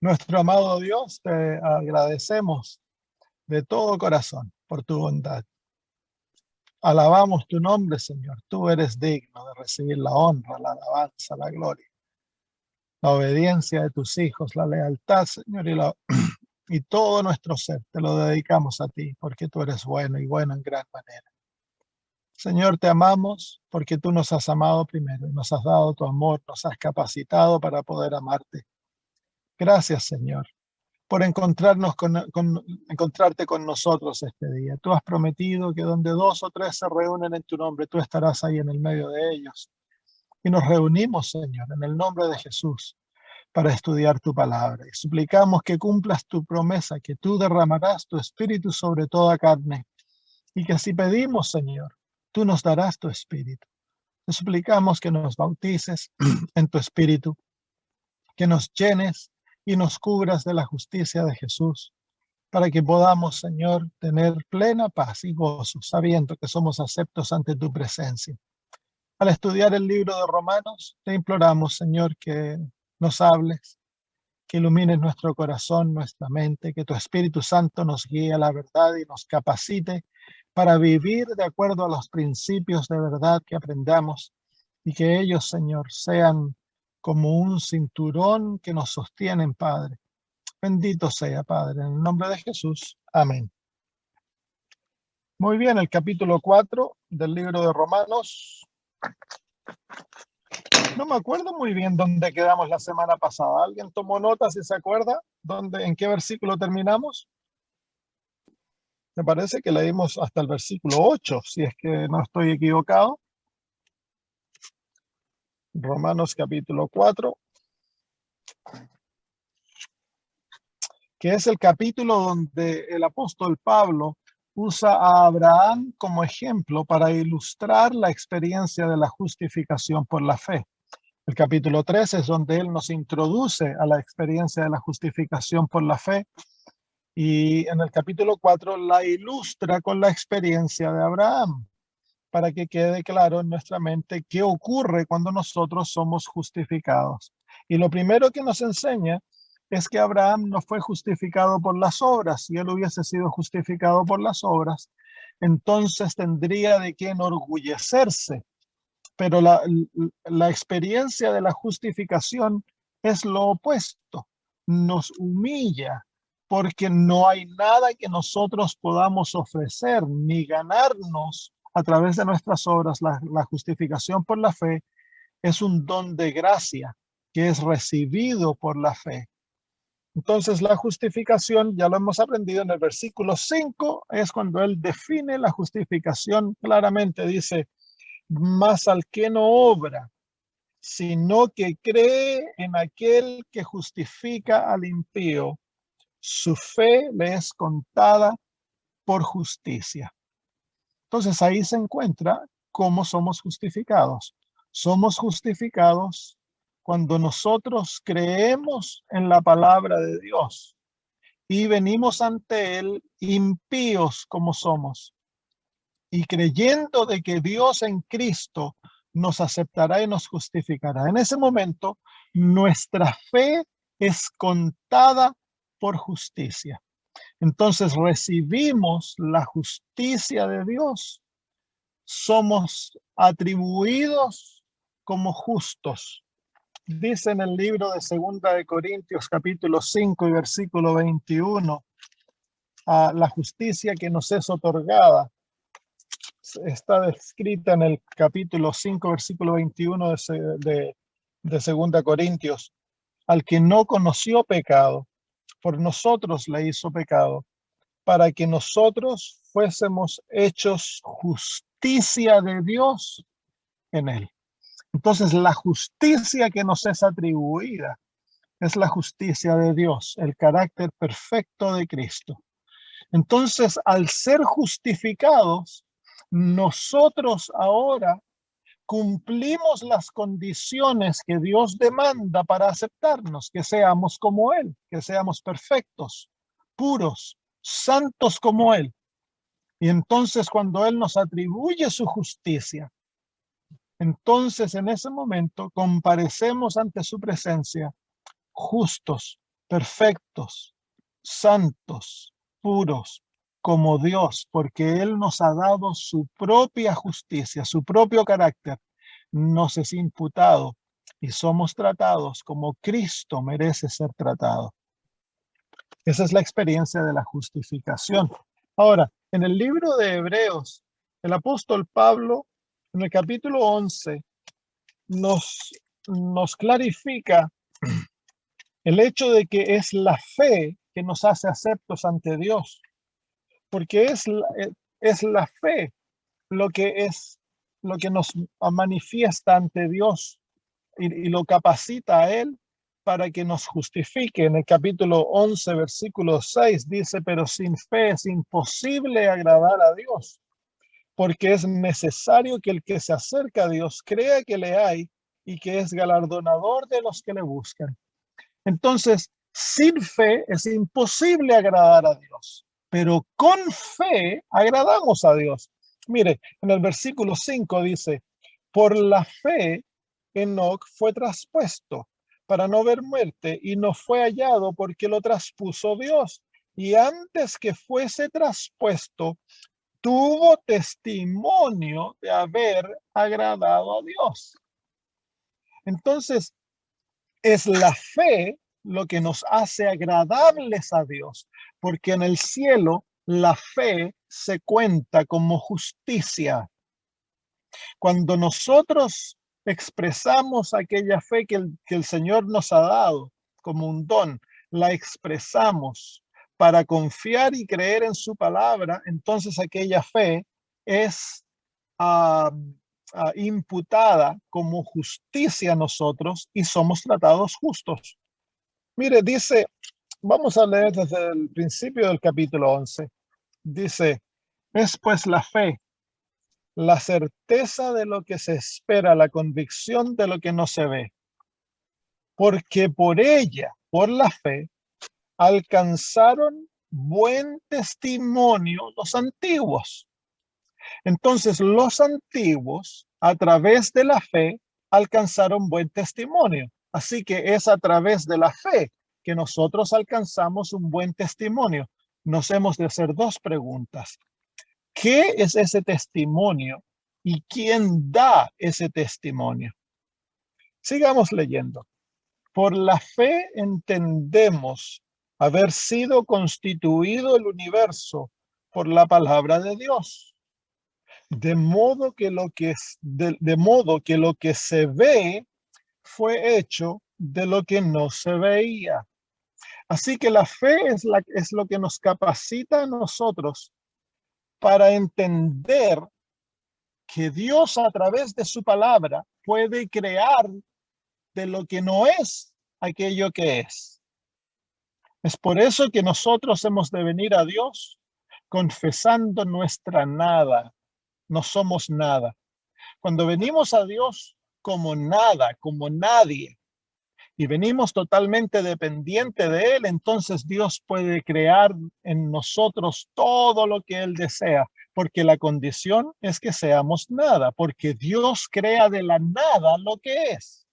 Nuestro amado Dios, te agradecemos de todo corazón por tu bondad. Alabamos tu nombre, Señor. Tú eres digno de recibir la honra, la alabanza, la gloria, la obediencia de tus hijos, la lealtad, Señor, y todo nuestro ser te lo dedicamos a ti, porque tú eres bueno y bueno en gran manera. Señor, te amamos porque tú nos has amado primero y nos has dado tu amor, nos has capacitado para poder amarte. Gracias, Señor, por encontrarte con nosotros este día. Tú has prometido que donde dos o tres se reúnen en tu nombre, tú estarás ahí en el medio de ellos. Y nos reunimos, Señor, en el nombre de Jesús para estudiar tu palabra. Y suplicamos que cumplas tu promesa, que tú derramarás tu espíritu sobre toda carne. Y que si pedimos, Señor, tú nos darás tu espíritu. Te suplicamos que nos bautices en tu espíritu, que nos llenes y nos cubras de la justicia de Jesús, para que podamos, Señor, tener plena paz y gozo, sabiendo que somos aceptos ante tu presencia. Al estudiar el libro de Romanos, te imploramos, Señor, que nos hables, que ilumines nuestro corazón, nuestra mente, que tu Espíritu Santo nos guíe a la verdad y nos capacite para vivir de acuerdo a los principios de verdad que aprendamos, y que ellos, Señor, sean como un cinturón que nos sostienen, Padre. Bendito sea, Padre, en el nombre de Jesús. Amén. Muy bien, el capítulo 4 del libro de Romanos. No me acuerdo muy bien dónde quedamos la semana pasada. ¿Alguien tomó nota si se acuerda? ¿En qué versículo terminamos? Me parece que leímos hasta el versículo 8, si es que no estoy equivocado. Romanos capítulo 4, que es el capítulo donde el apóstol Pablo usa a Abraham como ejemplo para ilustrar la experiencia de la justificación por la fe. El capítulo 3 es donde él nos introduce a la experiencia de la justificación por la fe, y en el capítulo 4 la ilustra con la experiencia de Abraham, para que quede claro en nuestra mente qué ocurre cuando nosotros somos justificados. Y lo primero que nos enseña es que Abraham no fue justificado por las obras. Si él hubiese sido justificado por las obras, entonces tendría de qué enorgullecerse. Pero la experiencia de la justificación es lo opuesto. Nos humilla, porque no hay nada que nosotros podamos ofrecer ni ganarnos a través de nuestras obras. La justificación por la fe es un don de gracia que es recibido por la fe. Entonces la justificación, ya lo hemos aprendido en el versículo 5, es cuando él define la justificación claramente. Dice: mas al que no obra, sino que cree en aquel que justifica al impío, su fe le es contada por justicia. Entonces ahí se encuentra cómo somos justificados. Somos justificados cuando nosotros creemos en la palabra de Dios y venimos ante Él impíos como somos, y creyendo de que Dios en Cristo nos aceptará y nos justificará. En ese momento, nuestra fe es contada por justicia. Entonces recibimos la justicia de Dios. Somos atribuidos como justos. Dice en el libro de 2 Corintios capítulo 5 y versículo 21, la justicia que nos es otorgada está descrita en el capítulo 5, versículo 21 de 2 Corintios. Al que no conoció pecado, por nosotros le hizo pecado, para que nosotros fuésemos hechos justicia de Dios en él. Entonces, la justicia que nos es atribuida es la justicia de Dios, el carácter perfecto de Cristo. Entonces, al ser justificados, nosotros ahora cumplimos las condiciones que Dios demanda para aceptarnos, que seamos como Él, que seamos perfectos, puros, santos como Él. Y entonces cuando Él nos atribuye su justicia, entonces en ese momento comparecemos ante su presencia justos, perfectos, santos, puros, como Dios, porque Él nos ha dado su propia justicia, su propio carácter, nos es imputado y somos tratados como Cristo merece ser tratado. Esa es la experiencia de la justificación. Ahora, en el libro de Hebreos, el apóstol Pablo, en el capítulo 11, nos clarifica el hecho de que es la fe que nos hace aceptos ante Dios, porque es la fe lo que nos manifiesta ante Dios y lo capacita a Él para que nos justifique. En el capítulo 11, versículo 6 dice, pero sin fe es imposible agradar a Dios, porque es necesario que el que se acerca a Dios crea que le hay y que es galardonador de los que le buscan. Entonces, sin fe es imposible agradar a Dios, pero con fe agradamos a Dios. Mire, en el versículo 5 dice, por la fe Enoc fue traspuesto para no ver muerte y no fue hallado porque lo traspuso Dios. Y antes que fuese traspuesto, tuvo testimonio de haber agradado a Dios. Entonces, es la fe lo que nos hace agradables a Dios, porque en el cielo la fe se cuenta como justicia. Cuando nosotros expresamos aquella fe que el Señor nos ha dado como un don, la expresamos para confiar y creer en su palabra, entonces aquella fe es imputada como justicia a nosotros y somos tratados justos. Mire, dice, vamos a leer desde el principio del capítulo 11. Dice, es pues la fe, la certeza de lo que se espera, la convicción de lo que no se ve, porque por ella, por la fe, alcanzaron buen testimonio los antiguos. Entonces, los antiguos, a través de la fe, alcanzaron buen testimonio. Así que es a través de la fe que nosotros alcanzamos un buen testimonio. Nos hemos de hacer dos preguntas. ¿Qué es ese testimonio y quién da ese testimonio? Sigamos leyendo. Por la fe entendemos haber sido constituido el universo por la palabra de Dios. De modo que lo que se ve fue hecho de lo que no se veía. Así que la fe es lo que nos capacita a nosotros para entender que Dios a través de su palabra puede crear de lo que no es aquello que es. Es por eso que nosotros hemos de venir a Dios confesando nuestra nada. No somos nada. Cuando venimos a Dios como nada, como nadie, y venimos totalmente dependiente de Él, entonces Dios puede crear en nosotros todo lo que Él desea, porque la condición es que seamos nada, porque Dios crea de la nada lo que es.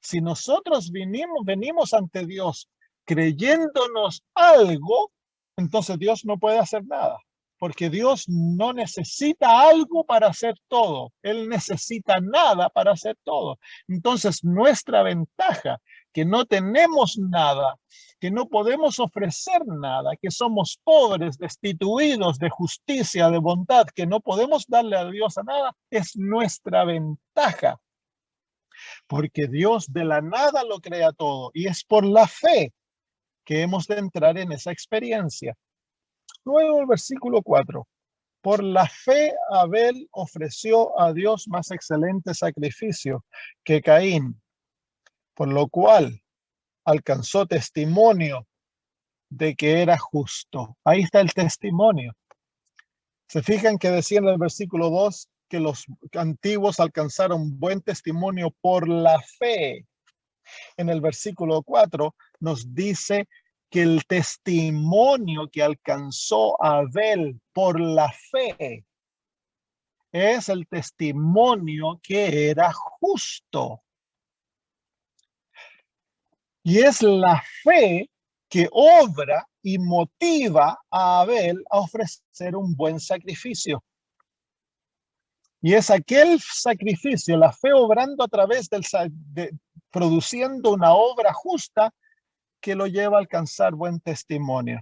Si nosotros venimos ante Dios creyéndonos algo, entonces Dios no puede hacer nada, porque Dios no necesita algo para hacer todo. Él necesita nada para hacer todo. Entonces, nuestra ventaja, que no tenemos nada, que no podemos ofrecer nada, que somos pobres, destituidos de justicia, de bondad, que no podemos darle a Dios a nada, es nuestra ventaja. Porque Dios de la nada lo crea todo y es por la fe que hemos de entrar en esa experiencia. Luego el versículo 4. Por la fe Abel ofreció a Dios más excelente sacrificio que Caín, por lo cual alcanzó testimonio de que era justo. Ahí está el testimonio. Se fijan que decía en el versículo 2 que los antiguos alcanzaron buen testimonio por la fe. En el versículo 4 nos dice que el testimonio que alcanzó Abel por la fe es el testimonio que era justo. Y es la fe que obra y motiva a Abel a ofrecer un buen sacrificio. Y es aquel sacrificio, la fe obrando a través produciendo una obra justa que lo lleva a alcanzar buen testimonio.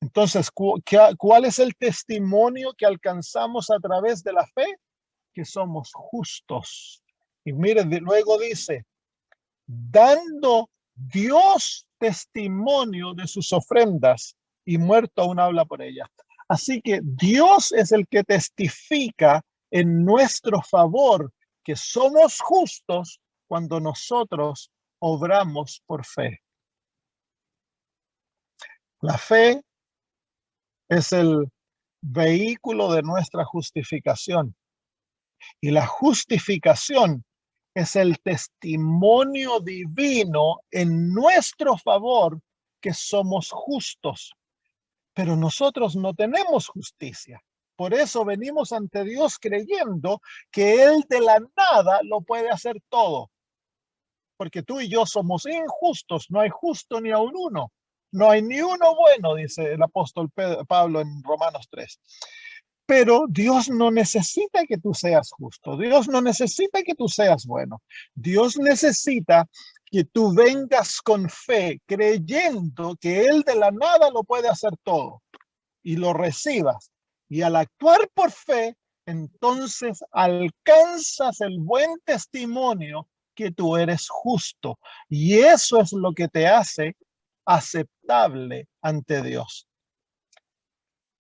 Entonces, ¿cuál es el testimonio que alcanzamos a través de la fe? Que somos justos. Y miren, luego dice, dando Dios testimonio de sus ofrendas y muerto aún habla por ellas. Así que Dios es el que testifica en nuestro favor que somos justos cuando nosotros obramos por fe. La fe es el vehículo de nuestra justificación y la justificación es el testimonio divino en nuestro favor que somos justos. Pero nosotros no tenemos justicia. Por eso venimos ante Dios creyendo que Él de la nada lo puede hacer todo. Porque tú y yo somos injustos, no hay justo ni aun uno. No hay ni uno bueno, dice el apóstol Pablo en Romanos 3. Pero Dios no necesita que tú seas justo. Dios no necesita que tú seas bueno. Dios necesita que tú vengas con fe, creyendo que Él de la nada lo puede hacer todo y lo recibas. Y al actuar por fe, entonces alcanzas el buen testimonio que tú eres justo. Y eso es lo que te hace aceptable ante Dios.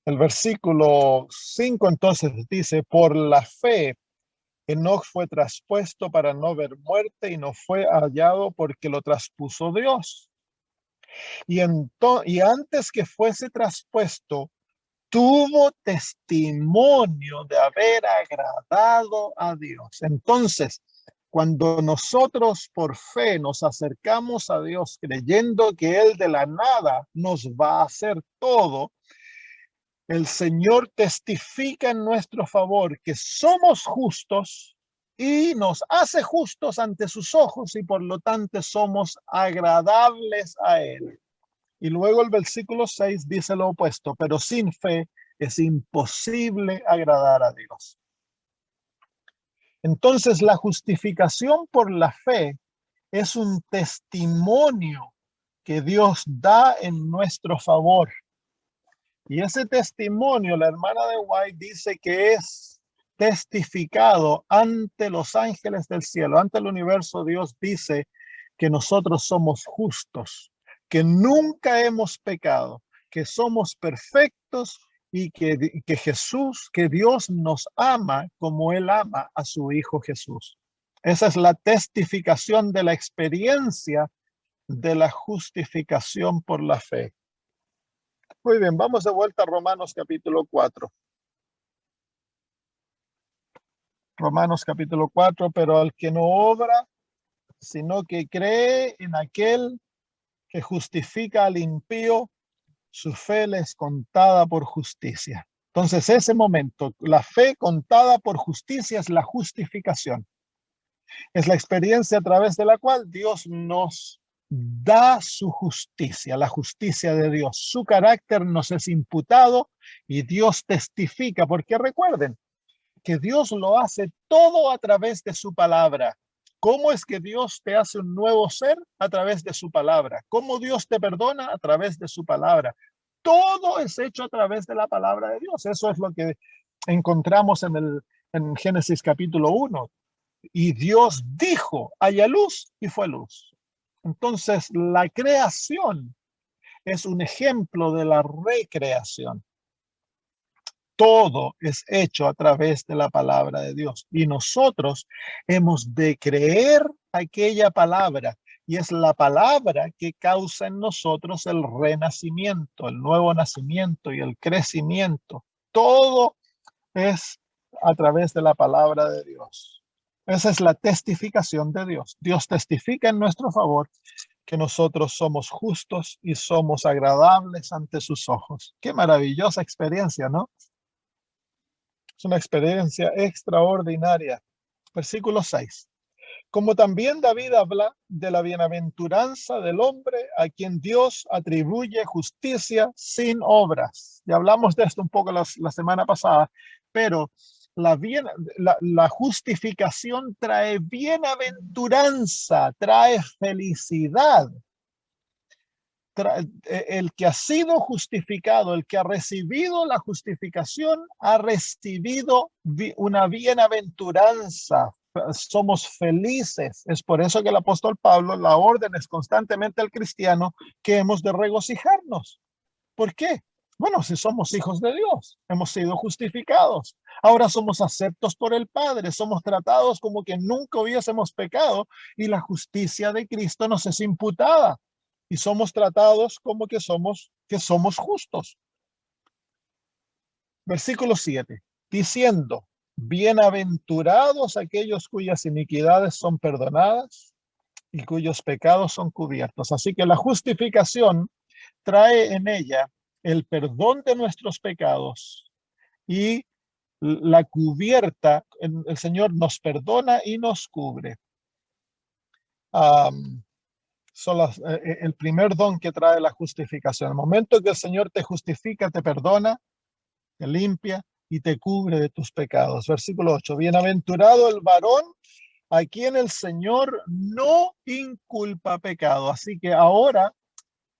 El versículo 5 entonces dice, por la fe, Enoc fue traspuesto para no ver muerte y no fue hallado porque lo traspuso Dios. Y antes que fuese traspuesto, tuvo testimonio de haber agradado a Dios. Entonces, cuando nosotros por fe nos acercamos a Dios creyendo que Él de la nada nos va a hacer todo, el Señor testifica en nuestro favor que somos justos y nos hace justos ante sus ojos y por lo tanto somos agradables a Él. Y luego el versículo 6 dice lo opuesto, pero sin fe es imposible agradar a Dios. Entonces la justificación por la fe es un testimonio que Dios da en nuestro favor. Y ese testimonio, la hermana de White dice que es testificado ante los ángeles del cielo, ante el universo. Dios dice que nosotros somos justos, que nunca hemos pecado, que somos perfectos y que Jesús, que Dios nos ama como Él ama a su Hijo Jesús. Esa es la testificación de la experiencia de la justificación por la fe. Muy bien, vamos de vuelta a Romanos capítulo 4. Romanos capítulo 4, pero al que no obra, sino que cree en aquel que justifica al impío, su fe le es contada por justicia. Entonces, ese momento, la fe contada por justicia es la justificación. Es la experiencia a través de la cual Dios nos da su justicia, la justicia de Dios. Su carácter nos es imputado y Dios testifica, porque recuerden que Dios lo hace todo a través de su palabra. ¿Cómo es que Dios te hace un nuevo ser? A través de su palabra. ¿Cómo Dios te perdona? A través de su palabra. Todo es hecho a través de la palabra de Dios. Eso es lo que encontramos en Génesis capítulo 1. Y Dios dijo, haya luz, y fue luz. Entonces, la creación es un ejemplo de la recreación. Todo es hecho a través de la palabra de Dios. Y nosotros hemos de creer aquella palabra. Y es la palabra que causa en nosotros el renacimiento, el nuevo nacimiento y el crecimiento. Todo es a través de la palabra de Dios. Esa es la testificación de Dios. Dios testifica en nuestro favor que nosotros somos justos y somos agradables ante sus ojos. Qué maravillosa experiencia, ¿no? Es una experiencia extraordinaria. Versículo 6. Como también David habla de la bienaventuranza del hombre a quien Dios atribuye justicia sin obras. Ya hablamos de esto un poco la semana pasada, pero la justificación trae bienaventuranza, trae felicidad. El que ha sido justificado, el que ha recibido la justificación, ha recibido una bienaventuranza. Somos felices. Es por eso que el apóstol Pablo la orden es constantemente al cristiano que hemos de regocijarnos. ¿Por qué? Bueno, si somos hijos de Dios, hemos sido justificados. Ahora somos aceptos por el Padre, somos tratados como que nunca hubiésemos pecado y la justicia de Cristo nos es imputada y somos tratados como que somos justos. Versículo 7, diciendo, bienaventurados aquellos cuyas iniquidades son perdonadas y cuyos pecados son cubiertos. Así que la justificación trae en ella el perdón de nuestros pecados y la cubierta. El Señor nos perdona y nos cubre. El primer don que trae la justificación. El momento que el Señor te justifica, te perdona, te limpia y te cubre de tus pecados. Versículo 8. Bienaventurado el varón a quien el Señor no inculpa pecado. Así que ahora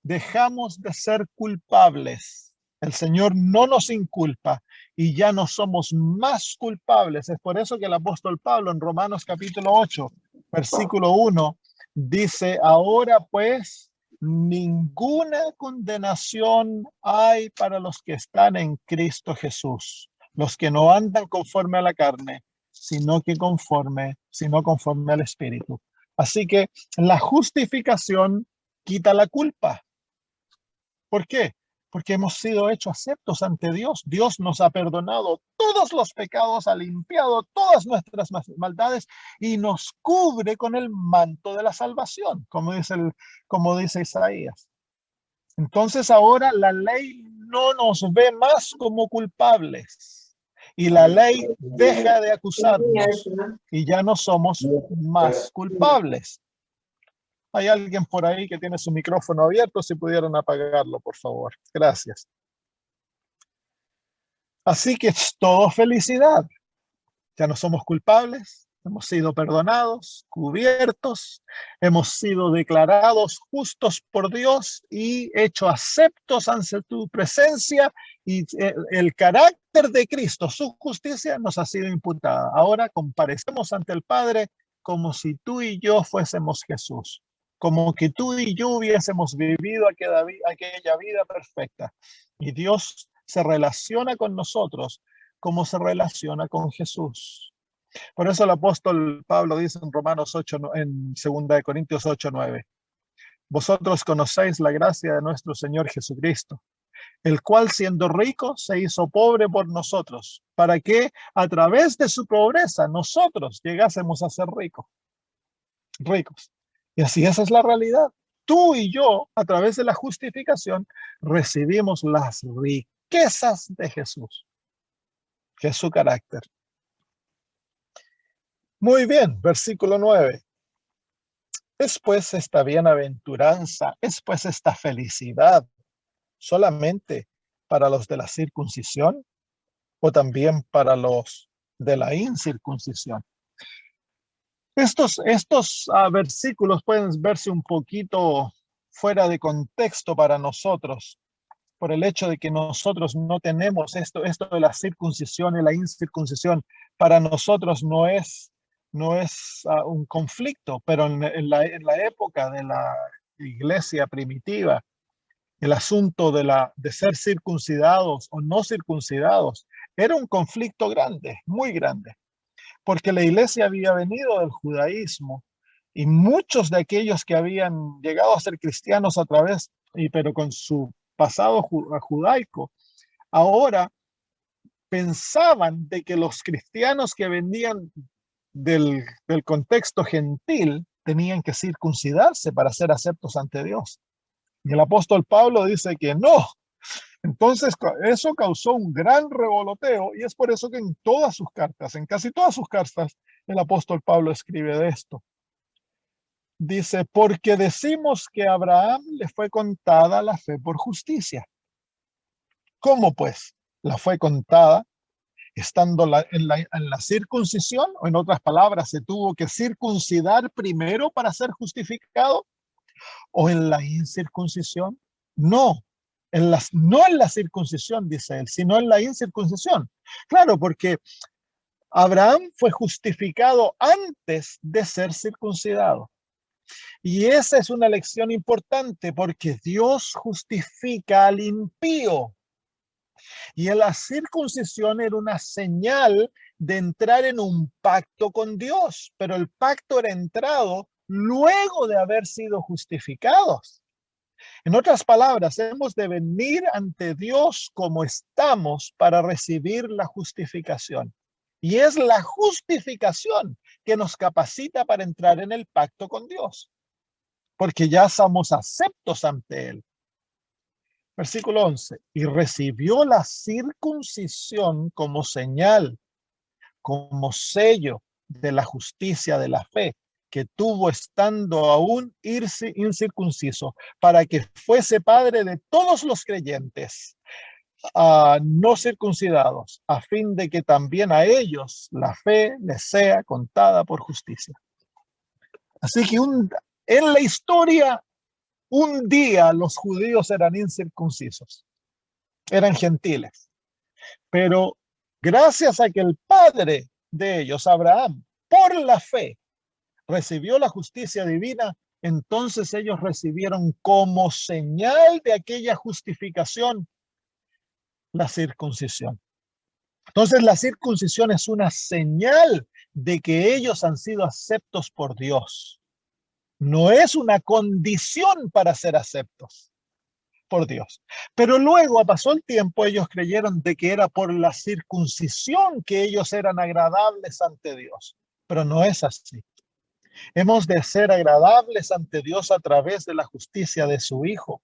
dejamos de ser culpables. El Señor no nos inculpa y ya no somos más culpables. Es por eso que el apóstol Pablo en Romanos capítulo 8, versículo 1, dice, ahora pues ninguna condenación hay para los que están en Cristo Jesús, los que no andan conforme a la carne, sino conforme al Espíritu. Así que la justificación quita la culpa. ¿Por qué? Porque hemos sido hechos aceptos ante Dios. Dios nos ha perdonado todos los pecados, ha limpiado todas nuestras maldades y nos cubre con el manto de la salvación, como dice Isaías. Entonces ahora la ley no nos ve más como culpables y la ley deja de acusarnos y ya no somos más culpables. Hay alguien por ahí que tiene su micrófono abierto, si pudieran apagarlo, por favor. Gracias. Así que es todo felicidad. Ya no somos culpables, hemos sido perdonados, cubiertos, hemos sido declarados justos por Dios y hechos aceptos ante tu presencia, y el carácter de Cristo, su justicia, nos ha sido imputada. Ahora comparecemos ante el Padre como si tú y yo fuésemos Jesús, como que tú y yo hubiésemos vivido aquella vida perfecta. Y Dios se relaciona con nosotros como se relaciona con Jesús. Por eso el apóstol Pablo dice en Romanos 8, en 2 Corintios 8, 9, vosotros conocéis la gracia de nuestro Señor Jesucristo, el cual siendo rico se hizo pobre por nosotros, para que a través de su pobreza nosotros llegásemos a ser ricos. Y así esa es la realidad. Tú y yo, a través de la justificación, recibimos las riquezas de Jesús, que es su carácter. Muy bien, versículo 9. ¿Es pues esta bienaventuranza, es pues esta felicidad solamente para los de la circuncisión o también para los de la incircuncisión? Estos versículos pueden verse un poquito fuera de contexto para nosotros, por el hecho de que nosotros no tenemos esto de la circuncisión y la incircuncisión. Para nosotros no es un conflicto, pero en la época de la iglesia primitiva, el asunto de ser circuncidados o no circuncidados era un conflicto grande, muy grande, porque la iglesia había venido del judaísmo y muchos de aquellos que habían llegado a ser cristianos pero con su pasado judaico, ahora pensaban de que los cristianos que venían del contexto gentil tenían que circuncidarse para ser aceptos ante Dios. Y el apóstol Pablo dice que no. Entonces eso causó un gran revoloteo y es por eso que en casi todas sus cartas, el apóstol Pablo escribe de esto. Dice, porque decimos que a Abraham le fue contada la fe por justicia. ¿Cómo pues? La fue contada estando en la circuncisión, o en otras palabras, se tuvo que circuncidar primero para ser justificado, o en la incircuncisión. No, no en la circuncisión, dice él, sino en la incircuncisión. Claro, porque Abraham fue justificado antes de ser circuncidado. Y esa es una lección importante porque Dios justifica al impío. Y en la circuncisión era una señal de entrar en un pacto con Dios, pero el pacto era entrado luego de haber sido justificados. En otras palabras, hemos de venir ante Dios como estamos para recibir la justificación. Y es la justificación que nos capacita para entrar en el pacto con Dios, porque ya somos aceptos ante Él. Versículo 11. Y recibió la circuncisión como señal, como sello de la justicia de la fe que tuvo estando aún incircunciso, para que fuese padre de todos los creyentes no circuncidados, a fin de que también a ellos la fe les sea contada por justicia. Así que en la historia, un día los judíos eran incircuncisos, eran gentiles, pero gracias a que el padre de ellos, Abraham, por la fe, recibió la justicia divina, entonces ellos recibieron como señal de aquella justificación la circuncisión. Entonces la circuncisión es una señal de que ellos han sido aceptos por Dios. No es una condición para ser aceptos por Dios. Pero luego pasó el tiempo, ellos creyeron de que era por la circuncisión que ellos eran agradables ante Dios. Pero no es así. Hemos de ser agradables ante Dios a través de la justicia de su Hijo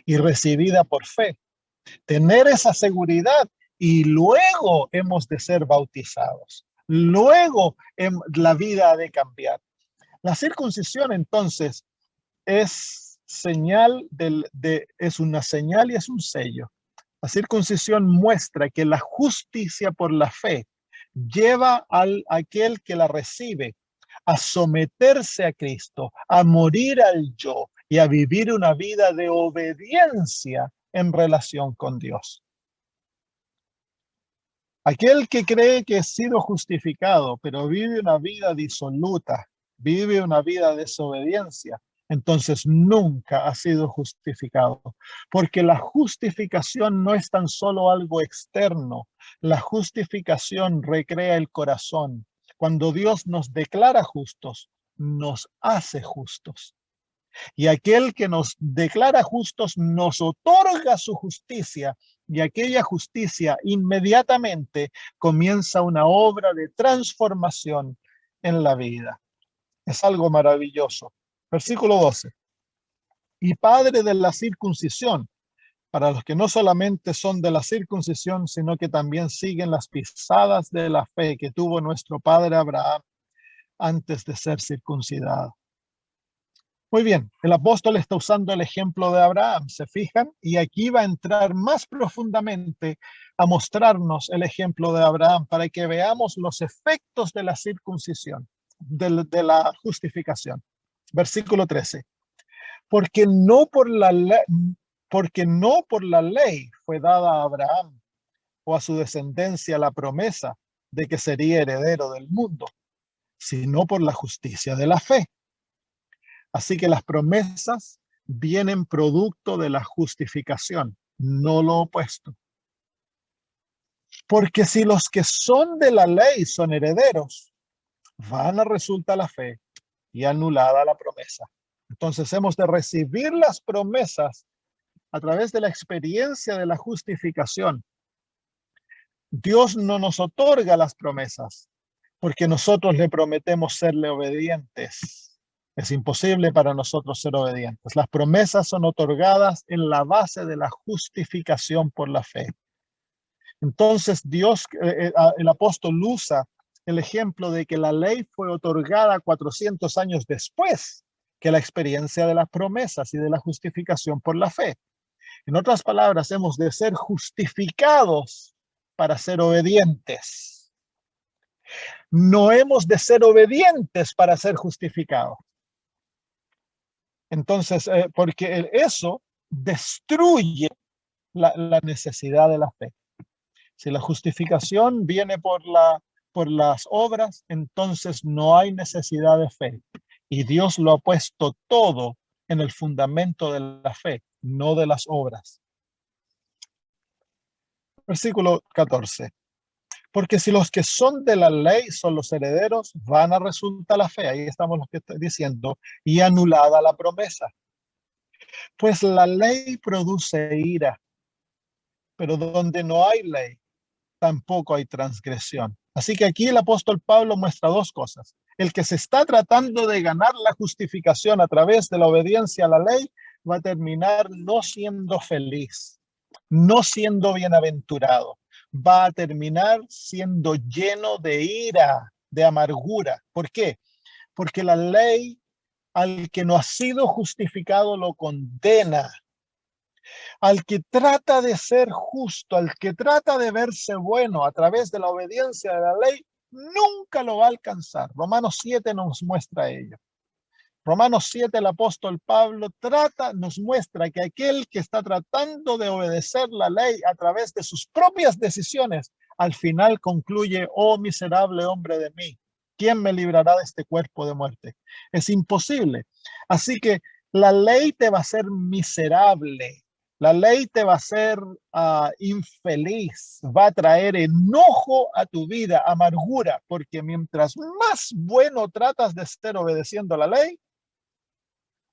y recibida por fe. Tener esa seguridad y luego hemos de ser bautizados. Luego la vida ha de cambiar. La circuncisión entonces es es una señal y es un sello. La circuncisión muestra que la justicia por la fe lleva al aquel que la recibe a someterse a Cristo, a morir al yo y a vivir una vida de obediencia en relación con Dios. Aquel que cree que ha sido justificado, pero vive una vida disoluta, vive una vida de desobediencia, entonces nunca ha sido justificado. Porque la justificación no es tan solo algo externo, la justificación recrea el corazón. Cuando Dios nos declara justos, nos hace justos. Y aquel que nos declara justos nos otorga su justicia, y aquella justicia inmediatamente comienza una obra de transformación en la vida. Es algo maravilloso. Versículo 12. Y padre de la circuncisión, para los que no solamente son de la circuncisión, sino que también siguen las pisadas de la fe que tuvo nuestro padre Abraham antes de ser circuncidado. Muy bien, el apóstol está usando el ejemplo de Abraham, ¿se fijan? Y aquí va a entrar más profundamente a mostrarnos el ejemplo de Abraham para que veamos los efectos de la circuncisión, de la justificación. Versículo 13. Porque no por la ley fue dada a Abraham o a su descendencia la promesa de que sería heredero del mundo, sino por la justicia de la fe. Así que las promesas vienen producto de la justificación, no lo opuesto. Porque si los que son de la ley son herederos, vana resulta la fe y anulada la promesa. Entonces hemos de recibir las promesas a través de la experiencia de la justificación. Dios no nos otorga las promesas porque nosotros le prometemos serle obedientes. Es imposible para nosotros ser obedientes. Las promesas son otorgadas en la base de la justificación por la fe. Entonces Dios, el apóstol usa el ejemplo de que la ley fue otorgada 400 años después que la experiencia de las promesas y de la justificación por la fe. En otras palabras, hemos de ser justificados para ser obedientes. No hemos de ser obedientes para ser justificados. Entonces, porque eso destruye la necesidad de la fe. Si la justificación viene por las obras, entonces no hay necesidad de fe. Y Dios lo ha puesto todo en el fundamento de la fe, no de las obras. Versículo 14. Porque si los que son de la ley son los herederos, vana resulta la fe. Ahí estamos los que está diciendo, y anulada la promesa. Pues la ley produce ira, pero donde no hay ley, tampoco hay transgresión. Así que aquí el apóstol Pablo muestra dos cosas. El que se está tratando de ganar la justificación a través de la obediencia a la ley va a terminar no siendo feliz, no siendo bienaventurado. Va a terminar siendo lleno de ira, de amargura. ¿Por qué? Porque la ley al que no ha sido justificado lo condena. Al que trata de ser justo, al que trata de verse bueno a través de la obediencia de la ley, nunca lo va a alcanzar. Romanos 7 nos muestra ello. Romanos 7, el apóstol Pablo nos muestra que aquel que está tratando de obedecer la ley a través de sus propias decisiones, al final concluye, oh miserable hombre de mí, ¿quién me librará de este cuerpo de muerte? Es imposible. Así que la ley te va a hacer miserable. La ley te va a hacer infeliz, va a traer enojo a tu vida, amargura, porque mientras más bueno tratas de ser obedeciendo la ley,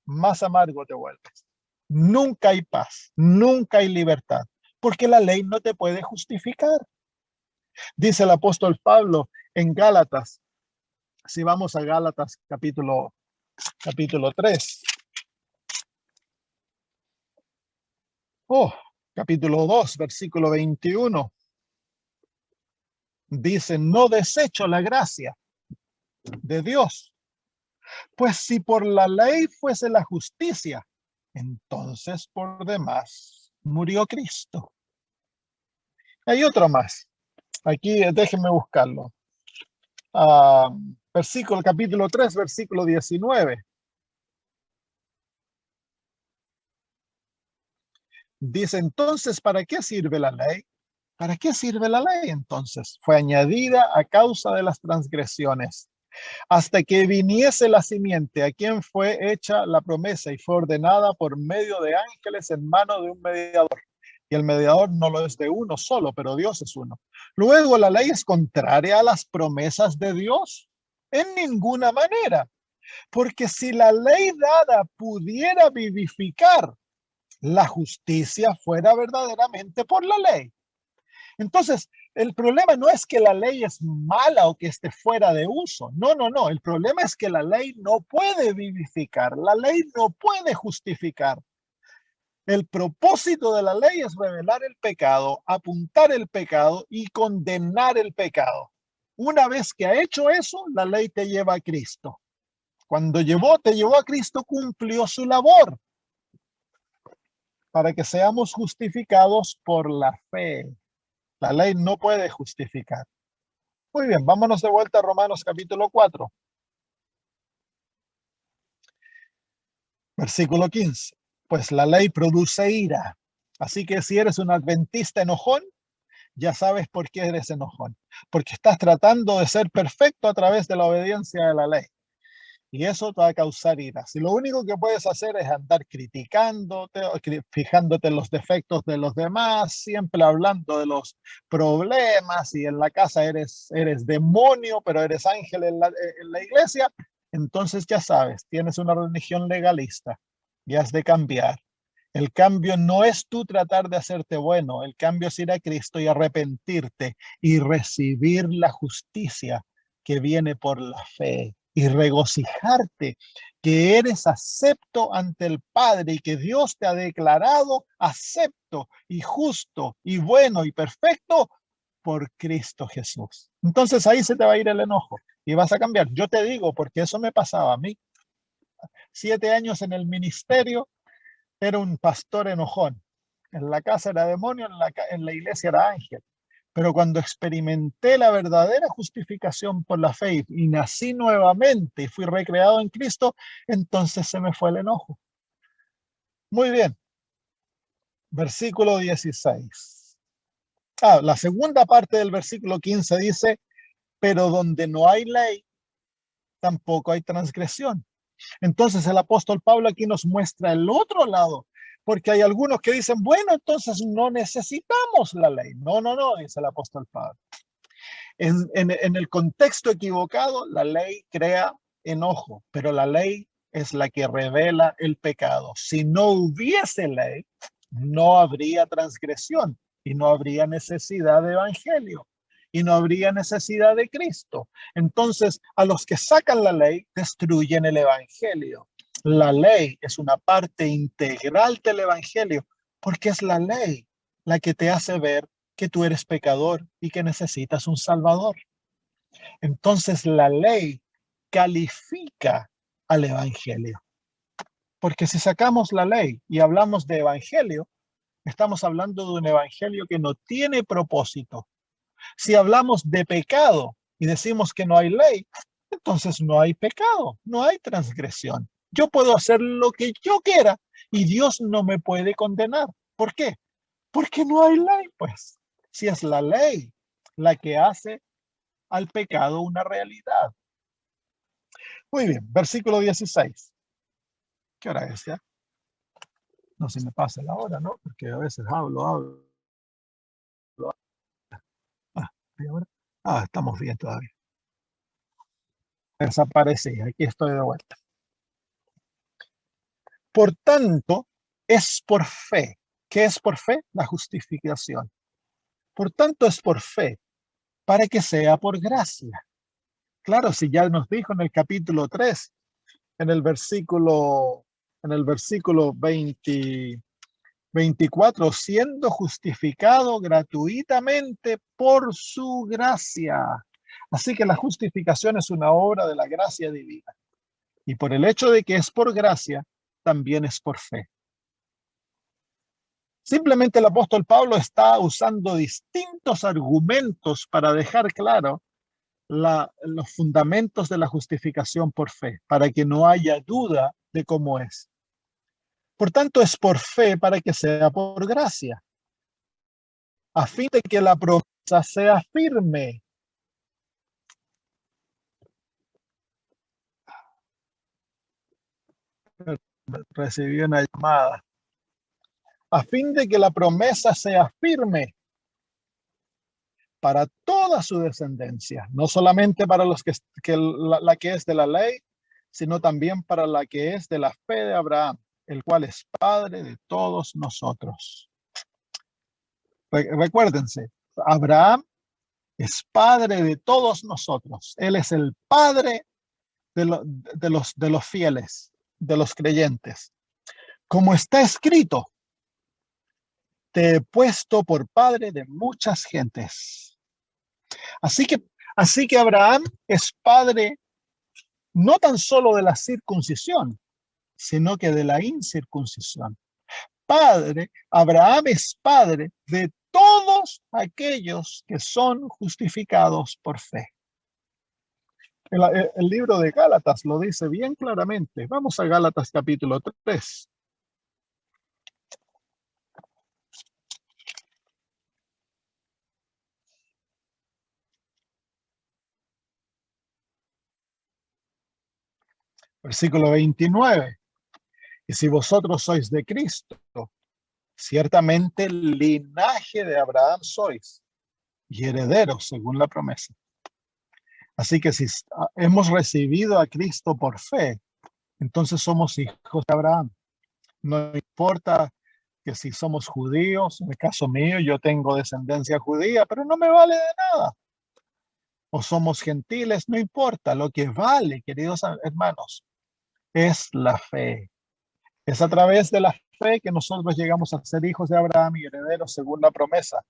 más amargo te vuelves. Nunca hay paz, nunca hay libertad, porque la ley no te puede justificar. Dice el apóstol Pablo en Gálatas, si vamos a Gálatas capítulo 3. Capítulo 2, versículo 21. Dice, no desecho la gracia de Dios, pues si por la ley fuese la justicia, entonces por demás murió Cristo. Hay otro más. Aquí déjenme buscarlo. Capítulo 3, versículo 19. Dice, entonces, ¿para qué sirve la ley? ¿Para qué sirve la ley entonces? Fue añadida a causa de las transgresiones, hasta que viniese la simiente, a quien fue hecha la promesa y fue ordenada por medio de ángeles en mano de un mediador. Y el mediador no lo es de uno solo, pero Dios es uno. Luego, ¿la ley es contraria a las promesas de Dios? En ninguna manera. Porque si la ley dada pudiera vivificar, la justicia fuera verdaderamente por la ley. Entonces, el problema no es que la ley es mala o que esté fuera de uso. No, no, no. El problema es que la ley no puede vivificar. La ley no puede justificar. El propósito de la ley es revelar el pecado, apuntar el pecado y condenar el pecado. Una vez que ha hecho eso, la ley te lleva a Cristo. Cuando te llevó a Cristo, cumplió su labor para que seamos justificados por la fe. La ley no puede justificar. Muy bien, vámonos de vuelta a Romanos capítulo 4. Versículo 15. Pues la ley produce ira. Así que si eres un adventista enojón, ya sabes por qué eres enojón. Porque estás tratando de ser perfecto a través de la obediencia de la ley. Y eso te va a causar ira. Si lo único que puedes hacer es andar criticándote, fijándote en los defectos de los demás, siempre hablando de los problemas y en la casa eres demonio, pero eres ángel en la iglesia, entonces ya sabes, tienes una religión legalista y has de cambiar. El cambio no es tú tratar de hacerte bueno, el cambio es ir a Cristo y arrepentirte y recibir la justicia que viene por la fe. Y regocijarte que eres acepto ante el Padre y que Dios te ha declarado acepto y justo y bueno y perfecto por Cristo Jesús. Entonces ahí se te va a ir el enojo y vas a cambiar. Yo te digo, porque eso me pasaba a mí. 7 años en el ministerio, era un pastor enojón. En la casa era demonio, en la iglesia era ángel. Pero cuando experimenté la verdadera justificación por la fe y nací nuevamente y fui recreado en Cristo, entonces se me fue el enojo. Muy bien. Versículo 16. La segunda parte del versículo 15 dice, pero donde no hay ley, tampoco hay transgresión. Entonces el apóstol Pablo aquí nos muestra el otro lado, porque hay algunos que dicen, bueno, entonces no necesitamos la ley. No, no, no, dice el apóstol Pablo. En el contexto equivocado, la ley crea enojo, pero la ley es la que revela el pecado. Si no hubiese ley, no habría transgresión y no habría necesidad de evangelio y no habría necesidad de Cristo. Entonces, a los que sacan la ley, destruyen el evangelio. La ley es una parte integral del evangelio porque es la ley la que te hace ver que tú eres pecador y que necesitas un salvador. Entonces la ley califica al evangelio. Porque si sacamos la ley y hablamos de evangelio, estamos hablando de un evangelio que no tiene propósito. Si hablamos de pecado y decimos que no hay ley, entonces no hay pecado, no hay transgresión. Yo puedo hacer lo que yo quiera y Dios no me puede condenar. ¿Por qué? Porque no hay ley, pues. Si es la ley la que hace al pecado una realidad. Muy bien, versículo 16. ¿Qué hora es ya? No se me pasa la hora, ¿no? Porque a veces hablo. ¿Y ahora? Estamos bien todavía. Desaparecí, aquí estoy de vuelta. Por tanto, es por fe. ¿Qué es por fe? La justificación. Por tanto, es por fe, para que sea por gracia. Claro, si ya nos dijo en el capítulo 3, en el versículo 24, siendo justificado gratuitamente por su gracia. Así que la justificación es una obra de la gracia divina. Y por el hecho de que es por gracia, también es por fe. Simplemente el apóstol Pablo está usando distintos argumentos para dejar claro los fundamentos de la justificación por fe, para que no haya duda de cómo es. Por tanto, es por fe para que sea por gracia, a fin de que la promesa sea firme. Recibí una llamada. A fin de que la promesa sea firme para toda su descendencia, no solamente para los que la que es de la ley, sino también para la que es de la fe de Abraham, el cual es padre de todos nosotros. Recuérdense, Abraham es padre de todos nosotros. Él es el padre de los fieles, de los creyentes. Como está escrito, te he puesto por padre de muchas gentes. Así que Abraham es padre no tan solo de la circuncisión, sino que de la incircuncisión. Abraham es padre de todos aquellos que son justificados por fe. El libro de Gálatas lo dice bien claramente. Vamos a Gálatas capítulo 3. Versículo 29. Y si vosotros sois de Cristo, ciertamente el linaje de Abraham sois y herederos según la promesa. Así que si hemos recibido a Cristo por fe, entonces somos hijos de Abraham. No importa que si somos judíos, en el caso mío yo tengo descendencia judía, pero no me vale de nada. O somos gentiles, no importa. Lo que vale, queridos hermanos, es la fe. Es a través de la fe que nosotros llegamos a ser hijos de Abraham y herederos según la promesa.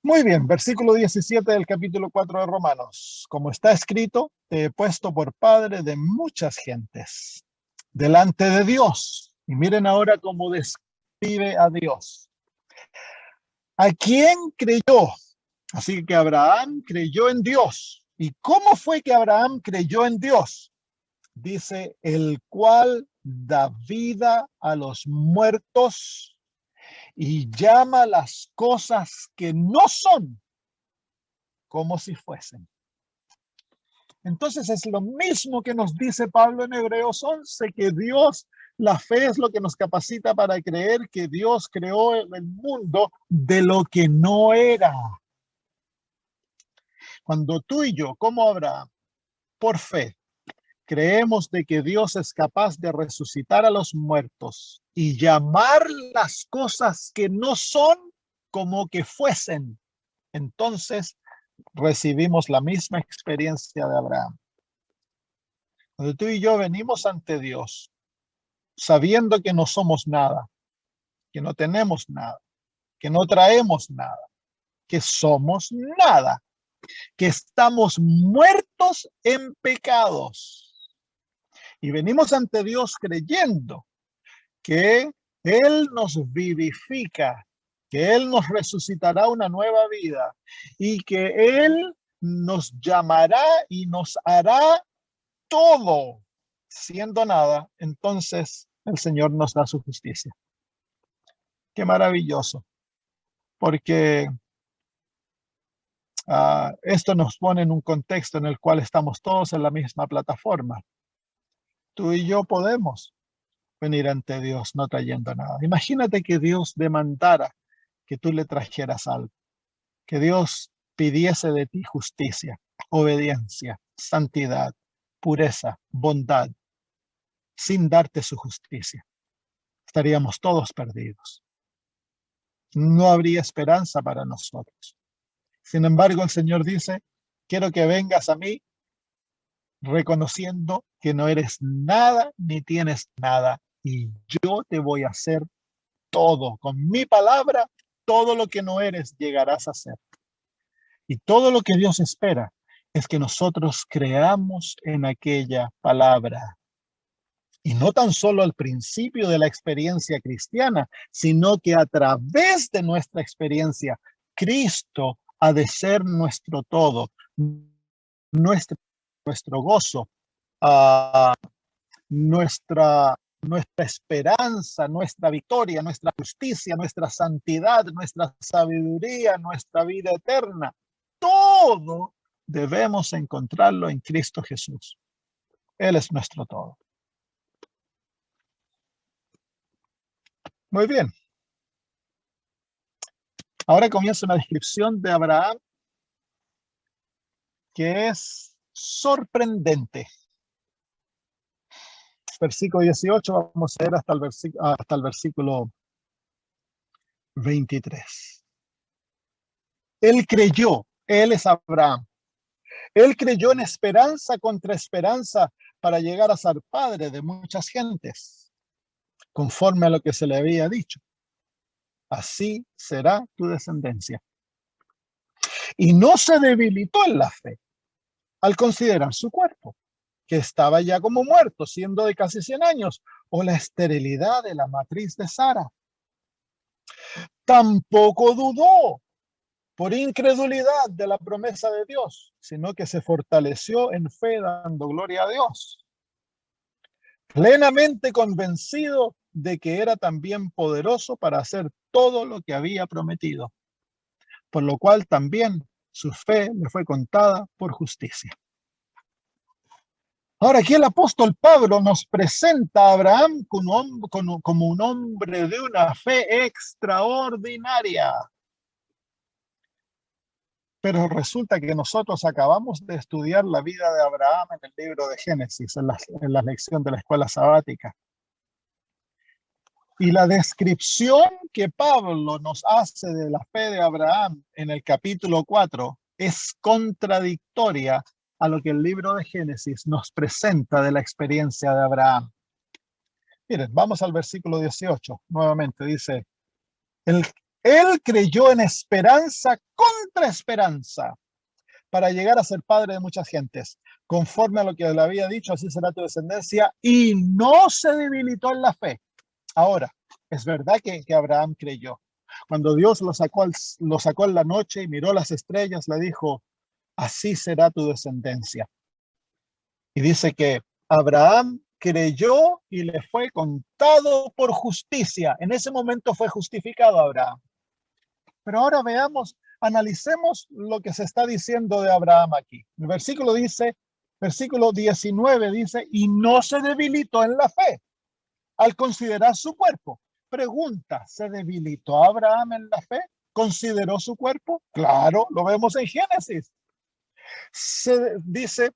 Muy bien, versículo 17 del capítulo 4 de Romanos. Como está escrito, te he puesto por padre de muchas gentes delante de Dios. Y miren ahora cómo describe a Dios. ¿A quién creyó? Así que Abraham creyó en Dios. ¿Y cómo fue que Abraham creyó en Dios? Dice, el cual da vida a los muertos y llama las cosas que no son como si fuesen. Entonces es lo mismo que nos dice Pablo en Hebreos 11, que Dios, la fe es lo que nos capacita para creer que Dios creó el mundo de lo que no era. Cuando tú y yo, como Abraham, por fe, creemos de que Dios es capaz de resucitar a los muertos y llamar las cosas que no son como que fuesen, entonces recibimos la misma experiencia de Abraham. Cuando tú y yo venimos ante Dios, sabiendo que no somos nada, que no tenemos nada, que no traemos nada, que somos nada, que estamos muertos en pecados. Y venimos ante Dios creyendo que Él nos vivifica, que Él nos resucitará una nueva vida y que Él nos llamará y nos hará todo siendo nada. Entonces el Señor nos da su justicia. Qué maravilloso, porque esto nos pone en un contexto en el cual estamos todos en la misma plataforma. Tú y yo podemos venir ante Dios no trayendo nada. Imagínate que Dios demandara que tú le trajeras algo, que Dios pidiese de ti justicia, obediencia, santidad, pureza, bondad, sin darte su justicia. Estaríamos todos perdidos. No habría esperanza para nosotros. Sin embargo, el Señor dice, quiero que vengas a mí reconociendo que no eres nada ni tienes nada y yo te voy a hacer todo. Con mi palabra, todo lo que no eres llegarás a ser. Y todo lo que Dios espera es que nosotros creamos en aquella palabra. Y no tan solo al principio de la experiencia cristiana, sino que a través de nuestra experiencia, Cristo ha de ser nuestro todo, nuestro gozo, nuestra esperanza, nuestra victoria, nuestra justicia, nuestra santidad, nuestra sabiduría, nuestra vida eterna. Todo debemos encontrarlo en Cristo Jesús. Él es nuestro todo. Muy bien. Ahora comienza una descripción de Abraham que es sorprendente. Versículo 18, vamos a leer hasta el versículo 23. Él creyó, él es Abraham. Él creyó en esperanza contra esperanza para llegar a ser padre de muchas gentes, conforme a lo que se le había dicho. Así será tu descendencia. Y no se debilitó en la fe al considerar su cuerpo, que estaba ya como muerto, siendo de casi 100 años, o la esterilidad de la matriz de Sara. Tampoco dudó por incredulidad de la promesa de Dios, sino que se fortaleció en fe dando gloria a Dios, plenamente convencido de que era también poderoso para hacer todo lo que había prometido, por lo cual también su fe le fue contada por justicia. Ahora aquí el apóstol Pablo nos presenta a Abraham como un hombre de una fe extraordinaria. Pero resulta que nosotros acabamos de estudiar la vida de Abraham en el libro de Génesis, en la lección de la escuela sabática. Y la descripción que Pablo nos hace de la fe de Abraham en el capítulo 4 es contradictoria a lo que el libro de Génesis nos presenta de la experiencia de Abraham. Miren, vamos al versículo 18. Nuevamente dice, Él creyó en esperanza contra esperanza para llegar a ser padre de muchas gentes. Conforme a lo que le había dicho, así será tu descendencia, y no se debilitó en la fe. Ahora, es verdad que Abraham creyó. Cuando Dios lo sacó en la noche y miró las estrellas, le dijo, así será tu descendencia. Y dice que Abraham creyó y le fue contado por justicia. En ese momento fue justificado Abraham. Pero ahora veamos, analicemos lo que se está diciendo de Abraham aquí. El versículo 19 dice, y no se debilitó en la fe al considerar su cuerpo. Pregunta, ¿se debilitó Abraham en la fe? ¿Consideró su cuerpo? Claro, lo vemos en Génesis. Se dice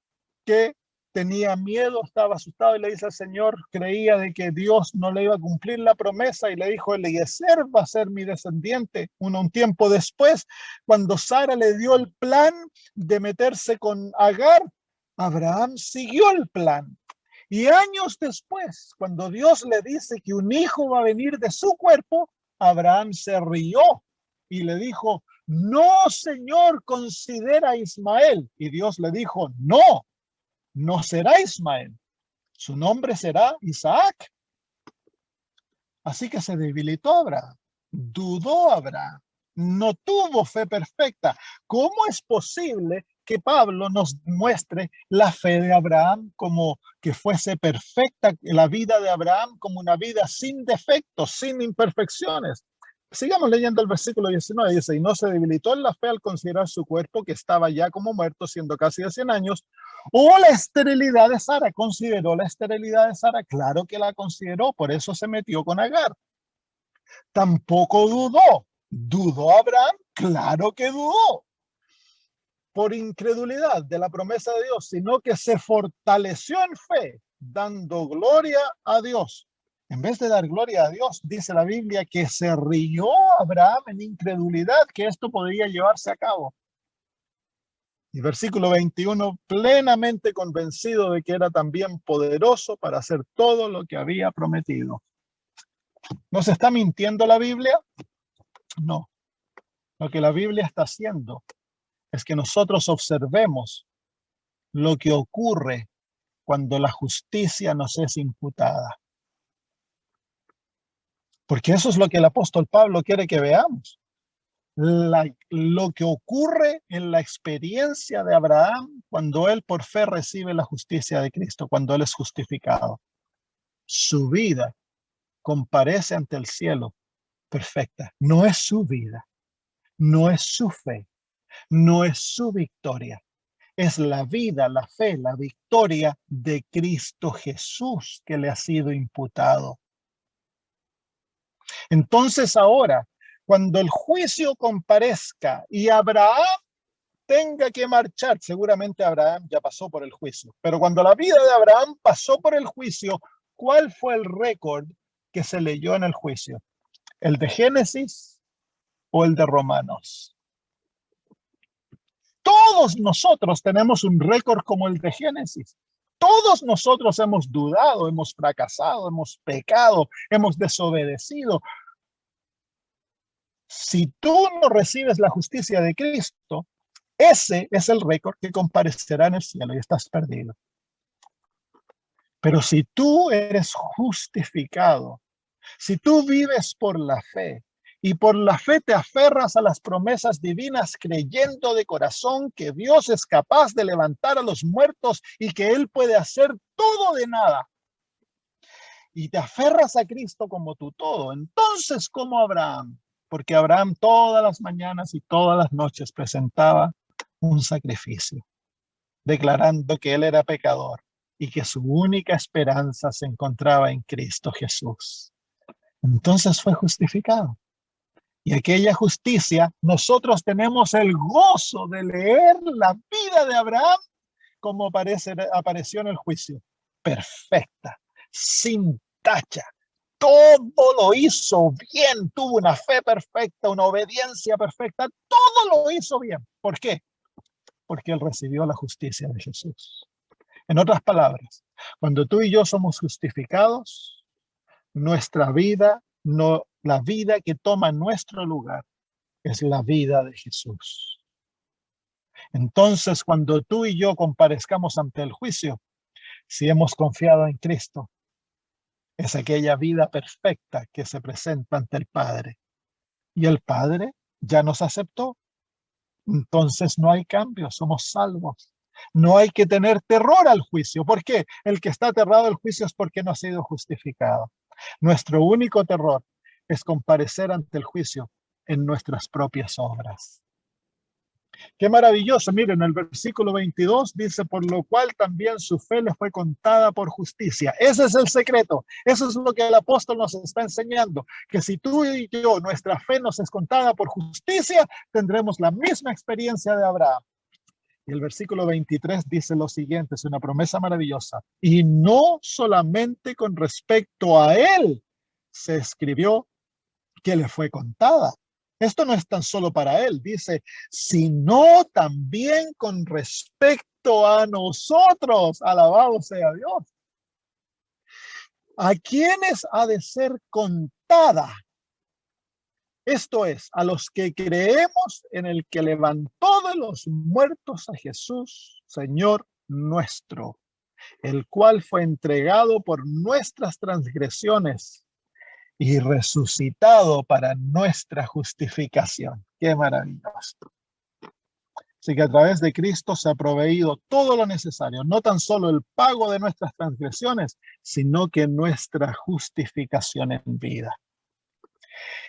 que tenía miedo, estaba asustado y le dice al Señor, creía de que Dios no le iba a cumplir la promesa y le dijo, Eliezer va a ser mi descendiente. Un tiempo después, cuando Sara le dio el plan de meterse con Agar, Abraham siguió el plan. Y años después, cuando Dios le dice que un hijo va a venir de su cuerpo, Abraham se rió y le dijo, no, Señor, considera a Ismael. Y Dios le dijo, no, no será Ismael. Su nombre será Isaac. Así que se debilitó Abraham, dudó Abraham, no tuvo fe perfecta. ¿Cómo es posible que Pablo nos muestre la fe de Abraham como que fuese perfecta, la vida de Abraham como una vida sin defectos, sin imperfecciones? Sigamos leyendo el versículo 19, dice, y no se debilitó en la fe al considerar su cuerpo que estaba ya como muerto, siendo casi de 100 años, o la esterilidad de Sara. ¿Consideró la esterilidad de Sara? Claro que la consideró, por eso se metió con Agar. Tampoco dudó. ¿Dudó Abraham? Claro que dudó. Por incredulidad de la promesa de Dios, sino que se fortaleció en fe, dando gloria a Dios. En vez de dar gloria a Dios, dice la Biblia que se rió Abraham en incredulidad que esto podría llevarse a cabo. Y versículo 21, plenamente convencido de que era también poderoso para hacer todo lo que había prometido. ¿Nos está mintiendo la Biblia? No. Lo que la Biblia está haciendo es que nosotros observemos lo que ocurre cuando la justicia nos es imputada. Porque eso es lo que el apóstol Pablo quiere que veamos. Lo que ocurre en la experiencia de Abraham cuando él por fe recibe la justicia de Cristo, cuando él es justificado. Su vida comparece ante el cielo perfecta. No es su vida, no es su fe, no es su victoria. Es la vida, la fe, la victoria de Cristo Jesús que le ha sido imputado. Entonces ahora, cuando el juicio comparezca y Abraham tenga que marchar, seguramente Abraham ya pasó por el juicio, pero cuando la vida de Abraham pasó por el juicio, ¿cuál fue el récord que se leyó en el juicio? ¿El de Génesis o el de Romanos? Todos nosotros tenemos un récord como el de Génesis. Todos nosotros hemos dudado, hemos fracasado, hemos pecado, hemos desobedecido. Si tú no recibes la justicia de Cristo, ese es el récord que comparecerá en el cielo y estás perdido. Pero si tú eres justificado, si tú vives por la fe y por la fe te aferras a las promesas divinas creyendo de corazón que Dios es capaz de levantar a los muertos y que Él puede hacer todo de nada, y te aferras a Cristo como tu todo, entonces como Abraham, porque Abraham todas las mañanas y todas las noches presentaba un sacrificio, declarando que él era pecador y que su única esperanza se encontraba en Cristo Jesús. Entonces fue justificado. Y aquella justicia, nosotros tenemos el gozo de leer la vida de Abraham como apareció en el juicio. Perfecta, sin tacha. Todo lo hizo bien, tuvo una fe perfecta, una obediencia perfecta, todo lo hizo bien. ¿Por qué? Porque él recibió la justicia de Jesús. En otras palabras, cuando tú y yo somos justificados, nuestra vida no La vida que toma nuestro lugar es la vida de Jesús. Entonces, cuando tú y yo comparezcamos ante el juicio, si hemos confiado en Cristo, es aquella vida perfecta que se presenta ante el Padre. Y el Padre ya nos aceptó. Entonces no hay cambio, somos salvos. No hay que tener terror al juicio. ¿Por qué? El que está aterrado al juicio es porque no ha sido justificado. Nuestro único terror es comparecer ante el juicio en nuestras propias obras. Qué maravilloso. Miren, el versículo 22 dice, por lo cual también su fe le fue contada por justicia. Ese es el secreto. Eso es lo que el apóstol nos está enseñando. Que si tú y yo, nuestra fe nos es contada por justicia, tendremos la misma experiencia de Abraham. Y el versículo 23 dice lo siguiente, es una promesa maravillosa. Y no solamente con respecto a él se escribió que le fue contada. Esto no es tan solo para él, dice, sino también con respecto a nosotros. Alabado sea Dios. ¿A quiénes ha de ser contada? Esto es, a los que creemos en el que levantó de los muertos a Jesús, Señor nuestro, el cual fue entregado por nuestras transgresiones y resucitado para nuestra justificación. ¡Qué maravilloso! Así que a través de Cristo se ha proveído todo lo necesario, no tan solo el pago de nuestras transgresiones, sino que nuestra justificación en vida.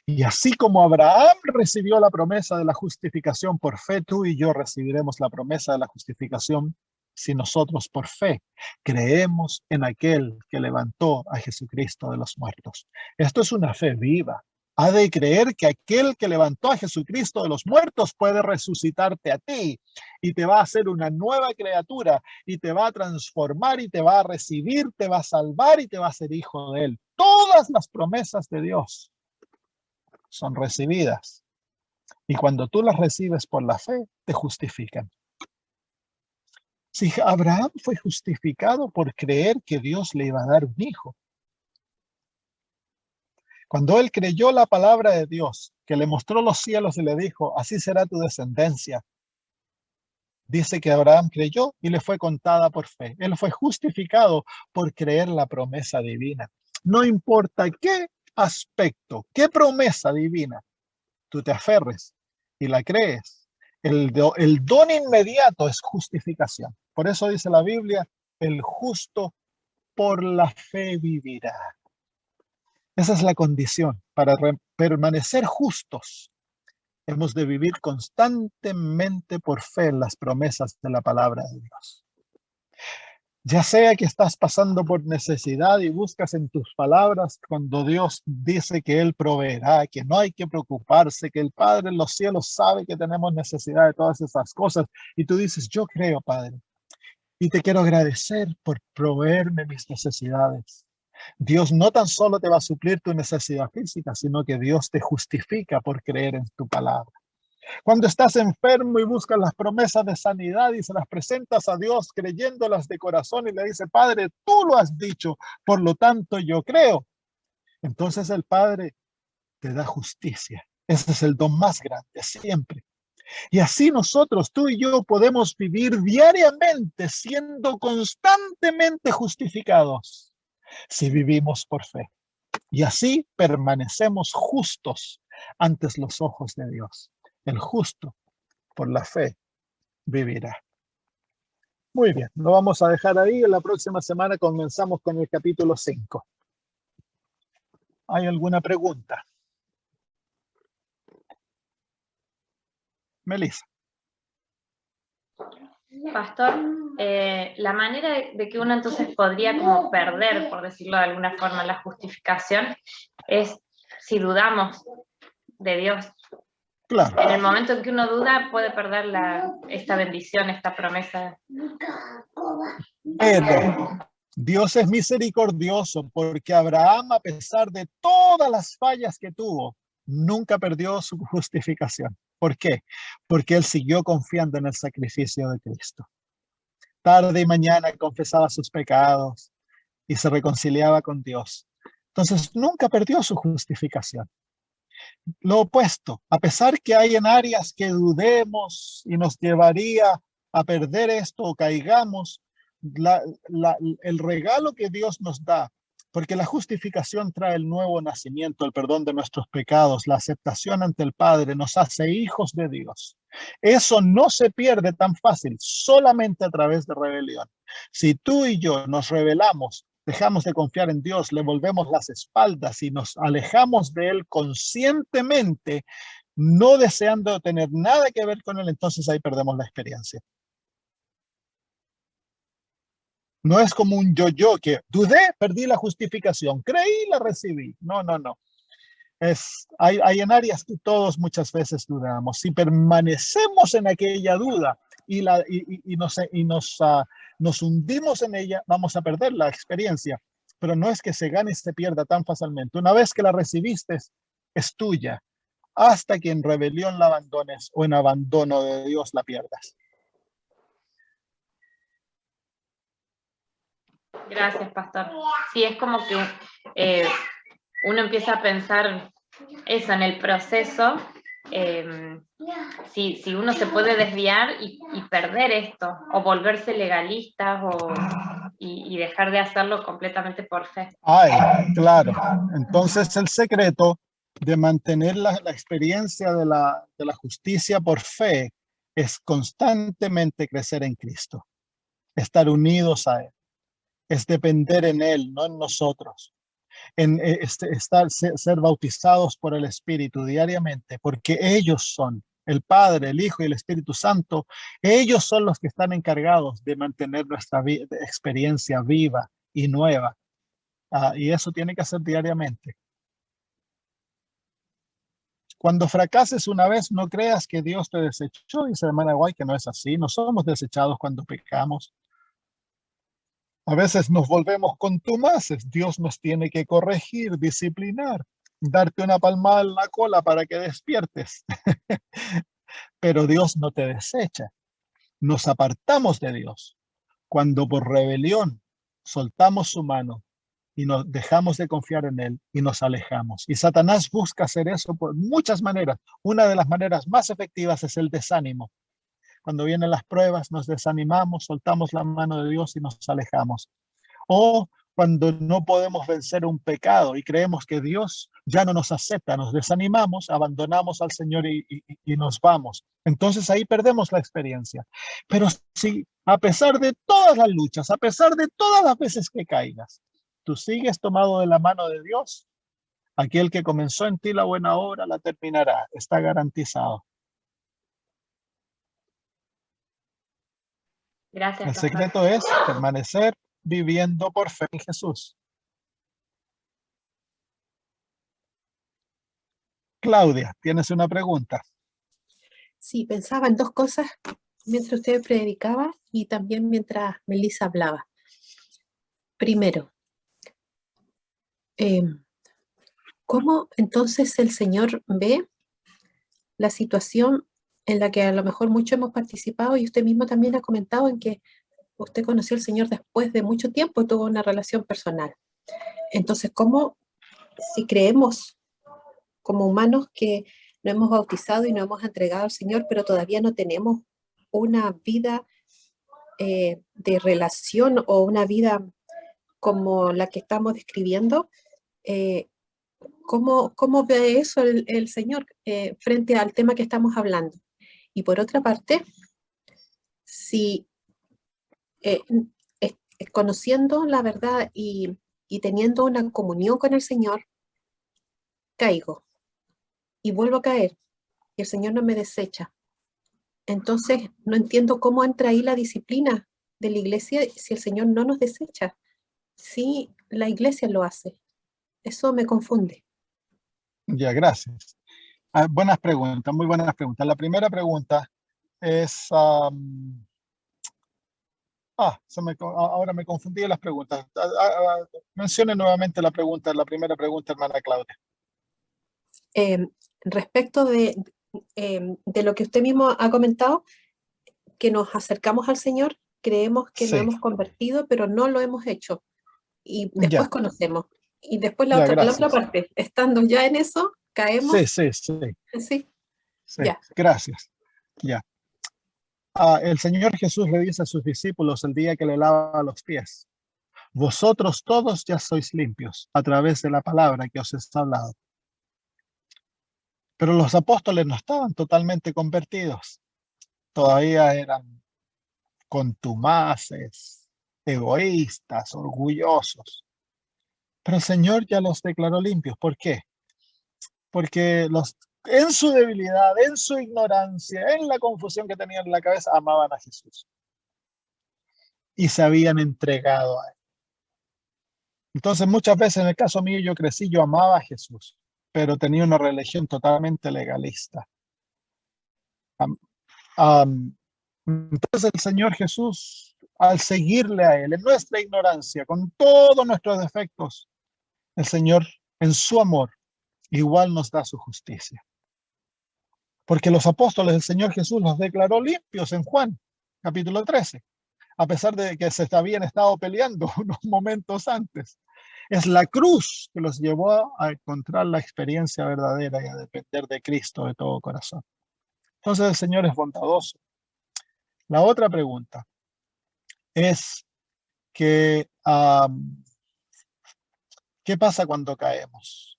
Y así como Abraham recibió la promesa de la justificación por fe, tú y yo recibiremos la promesa de la justificación si nosotros por fe creemos en aquel que levantó a Jesucristo de los muertos. Esto es una fe viva. Ha de creer que aquel que levantó a Jesucristo de los muertos puede resucitarte a ti y te va a hacer una nueva criatura y te va a transformar y te va a recibir, te va a salvar y te va a hacer hijo de él. Todas las promesas de Dios son recibidas. Y cuando tú las recibes por la fe, te justifican. Si Abraham fue justificado por creer que Dios le iba a dar un hijo. Cuando él creyó la palabra de Dios, que le mostró los cielos y le dijo, así será tu descendencia. Dice que Abraham creyó y le fue contada por fe. Él fue justificado por creer la promesa divina. No importa qué aspecto, qué promesa divina tú te aferres y la crees, el don inmediato es justificación. Por eso dice la Biblia, el justo por la fe vivirá. Esa es la condición. Para permanecer justos, hemos de vivir constantemente por fe en las promesas de la palabra de Dios. Ya sea que estás pasando por necesidad y buscas en tus palabras cuando Dios dice que Él proveerá, que no hay que preocuparse, que el Padre en los cielos sabe que tenemos necesidad de todas esas cosas. Y tú dices, yo creo, Padre, y te quiero agradecer por proveerme mis necesidades. Dios no tan solo te va a suplir tu necesidad física, sino que Dios te justifica por creer en tu palabra. Cuando estás enfermo y buscas las promesas de sanidad y se las presentas a Dios creyéndolas de corazón y le dice, Padre, tú lo has dicho, por lo tanto yo creo. Entonces el Padre te da justicia. Ese es el don más grande, siempre. Y así nosotros, tú y yo, podemos vivir diariamente siendo constantemente justificados si vivimos por fe. Y así permanecemos justos ante los ojos de Dios. El justo por la fe vivirá. Muy bien, lo vamos a dejar ahí. En la próxima semana comenzamos con el capítulo 5. ¿Hay alguna pregunta? Melissa. Pastor, la manera de que uno entonces podría como perder, por decirlo de alguna forma, la justificación es si dudamos de Dios. Claro. En el momento en que uno duda puede perder esta bendición, esta promesa. Dios es misericordioso porque Abraham, a pesar de todas las fallas que tuvo, nunca perdió su justificación. ¿Por qué? Porque él siguió confiando en el sacrificio de Cristo. Tarde y mañana confesaba sus pecados y se reconciliaba con Dios. Entonces nunca perdió su justificación. Lo opuesto, a pesar que hay en áreas que dudemos y nos llevaría a perder esto o caigamos, el regalo que Dios nos da, porque la justificación trae el nuevo nacimiento, el perdón de nuestros pecados, la aceptación ante el Padre, nos hace hijos de Dios. Eso no se pierde tan fácil, solamente a través de rebelión. Si tú y yo nos rebelamos, dejamos de confiar en Dios, le volvemos las espaldas y nos alejamos de Él conscientemente, no deseando tener nada que ver con Él, entonces ahí perdemos la experiencia. No es como un yo-yo que dudé, perdí la justificación, creí, la recibí. No, no, no. Hay en áreas que todos muchas veces dudamos. Si permanecemos en aquella duda y nos hundimos en ella, vamos a perder la experiencia. Pero no es que se gane y se pierda tan fácilmente. Una vez que la recibiste, es tuya, hasta que en rebelión la abandones o en abandono de Dios la pierdas. Gracias, pastor. Sí, es como que uno empieza a pensar eso en el proceso, si uno se puede desviar y perder esto, o volverse legalista, y dejar de hacerlo completamente por fe. Ay, claro. Entonces el secreto de mantener la experiencia de la justicia por fe es constantemente crecer en Cristo, estar unidos a Él, es depender en Él, no en nosotros, ser bautizados por el Espíritu diariamente, porque ellos son, el Padre, el Hijo y el Espíritu Santo, ellos son los que están encargados de mantener nuestra experiencia viva y nueva. Y eso tiene que hacer diariamente. Cuando fracases una vez, no creas que Dios te desechó, dice hermana Guay, que no es así. No somos desechados cuando pecamos. A veces nos volvemos contumaces. Dios nos tiene que corregir, disciplinar, darte una palmada en la cola para que despiertes. Pero Dios no te desecha. Nos apartamos de Dios cuando por rebelión soltamos su mano y nos dejamos de confiar en Él y nos alejamos. Y Satanás busca hacer eso por muchas maneras. Una de las maneras más efectivas es el desánimo. Cuando vienen las pruebas, nos desanimamos, soltamos la mano de Dios y nos alejamos. O cuando no podemos vencer un pecado y creemos que Dios ya no nos acepta, nos desanimamos, abandonamos al Señor y nos vamos. Entonces ahí perdemos la experiencia. Pero si a pesar de todas las luchas, a pesar de todas las veces que caigas, tú sigues tomado de la mano de Dios, aquel que comenzó en ti la buena obra la terminará, está garantizado. Gracias. El secreto es permanecer viviendo por fe en Jesús. Claudia, ¿tienes una pregunta? Sí, pensaba en dos cosas mientras usted predicaba y también mientras Melissa hablaba. Primero, ¿cómo entonces el Señor ve la situación en la que a lo mejor muchos hemos participado, y usted mismo también ha comentado en que usted conoció al Señor después de mucho tiempo, tuvo una relación personal? Entonces, ¿cómo, si creemos como humanos que nos hemos bautizado y nos hemos entregado al Señor, pero todavía no tenemos una vida de relación o una vida como la que estamos describiendo, ¿cómo ve eso el Señor frente al tema que estamos hablando? Y por otra parte, si conociendo la verdad y teniendo una comunión con el Señor, caigo y vuelvo a caer y el Señor no me desecha, entonces no entiendo cómo entra ahí la disciplina de la iglesia si el Señor no nos desecha, si la iglesia lo hace. Eso me confunde. Ya, gracias. Buenas preguntas, muy buenas preguntas. La primera pregunta es... ahora me confundí en las preguntas. Mencione nuevamente la primera pregunta, hermana Claudia. Respecto de lo que usted mismo ha comentado, que nos acercamos al Señor, creemos que Sí. nos hemos convertido, pero no lo hemos hecho. Y después conocemos. Y después Ya, la otra gracias. parte, estando ya en eso, caemos. Sí, sí, sí, Sí, sí. ya. Gracias. Ya. El Señor Jesús le dice a sus discípulos el día que le lava los pies: vosotros todos ya sois limpios a través de la palabra que os he hablado. Pero los apóstoles no estaban totalmente convertidos. Todavía eran contumaces, egoístas, orgullosos. Pero el Señor ya los declaró limpios. ¿Por qué? Porque en su debilidad, en su ignorancia, en la confusión que tenían en la cabeza, amaban a Jesús y se habían entregado a él. Entonces, muchas veces, en el caso mío, yo amaba a Jesús, pero tenía una religión totalmente legalista. Entonces el Señor Jesús, al seguirle a él, en nuestra ignorancia, con todos nuestros defectos, el Señor, en su amor, igual nos da su justicia. Porque los apóstoles del Señor Jesús los declaró limpios en Juan, capítulo 13, a pesar de que se habían estado peleando unos momentos antes. Es la cruz que los llevó a encontrar la experiencia verdadera y a depender de Cristo de todo corazón. Entonces el Señor es bondadoso. La otra pregunta es que, ¿qué pasa cuando caemos?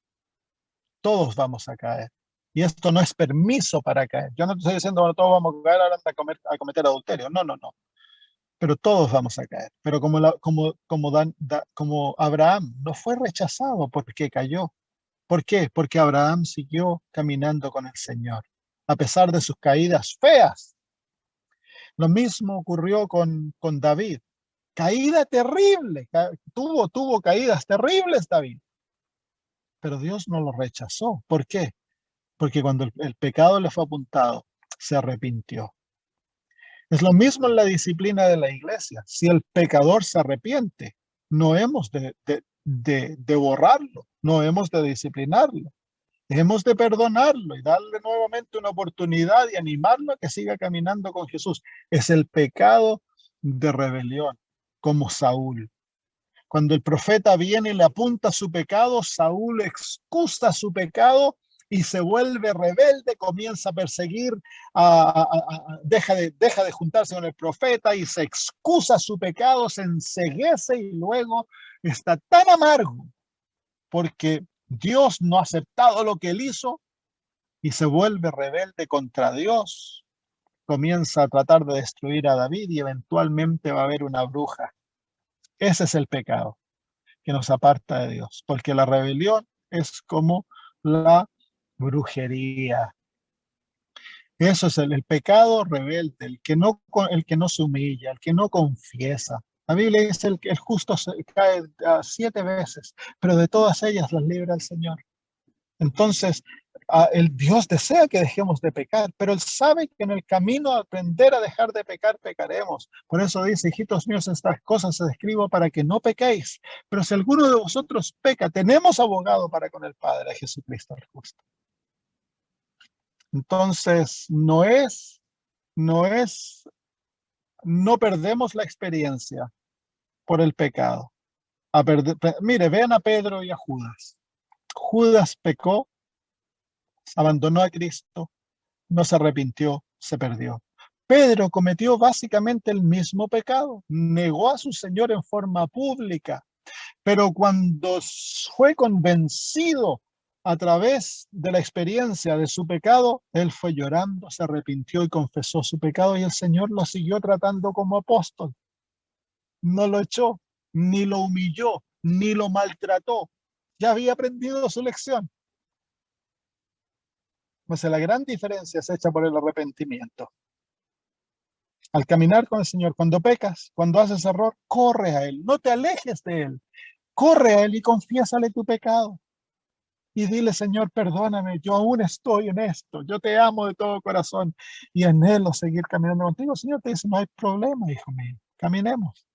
Todos vamos a caer. Y esto no es permiso para caer. Yo no te estoy diciendo, bueno, todos vamos a caer ahora a cometer adulterio. No, no, no. Pero todos vamos a caer. Pero como Abraham no fue rechazado porque cayó. ¿Por qué? Porque Abraham siguió caminando con el Señor, a pesar de sus caídas feas. Lo mismo ocurrió con David. Caída terrible. Tuvo caídas terribles, David. Pero Dios no lo rechazó. ¿Por qué? Porque cuando el pecado le fue apuntado, se arrepintió. Es lo mismo en la disciplina de la iglesia. Si el pecador se arrepiente, no hemos de borrarlo, no hemos de disciplinarlo. Hemos de perdonarlo y darle nuevamente una oportunidad y animarlo a que siga caminando con Jesús. Es el pecado de rebelión, como Saúl. Cuando el profeta viene y le apunta su pecado, Saúl excusa su pecado y se vuelve rebelde, comienza a perseguir, deja de juntarse con el profeta y se excusa su pecado, se enceguece y luego está tan amargo porque Dios no ha aceptado lo que él hizo y se vuelve rebelde contra Dios. Comienza a tratar de destruir a David y eventualmente va a haber una bruja. Ese es el pecado que nos aparta de Dios, porque la rebelión es como la brujería. Eso es el pecado rebelde, el que no se humilla, el que no confiesa. La Biblia dice que el justo se cae 7 veces, pero de todas ellas las libra el Señor. Entonces, el Dios desea que dejemos de pecar, pero Él sabe que en el camino a aprender a dejar de pecar, pecaremos. Por eso dice: hijitos míos, estas cosas se escribo para que no pequéis. Pero si alguno de vosotros peca, tenemos abogado para con el Padre, a Jesucristo el justo. Entonces, no perdemos la experiencia por el pecado. Mire, vean a Pedro y a Judas. Judas pecó, abandonó a Cristo, no se arrepintió, se perdió. Pedro cometió básicamente el mismo pecado, negó a su Señor en forma pública, pero cuando fue convencido a través de la experiencia de su pecado, él fue llorando, se arrepintió y confesó su pecado, y el Señor lo siguió tratando como apóstol. No lo echó, ni lo humilló, ni lo maltrató. Ya había aprendido su lección. Pues la gran diferencia es hecha por el arrepentimiento. Al caminar con el Señor, cuando pecas, cuando haces error, corre a Él, no te alejes de Él, corre a Él y confiésale tu pecado. Y dile: Señor, perdóname, yo aún estoy en esto, yo te amo de todo corazón y anhelo seguir caminando contigo. El Señor te dice: no hay problema, hijo mío, caminemos.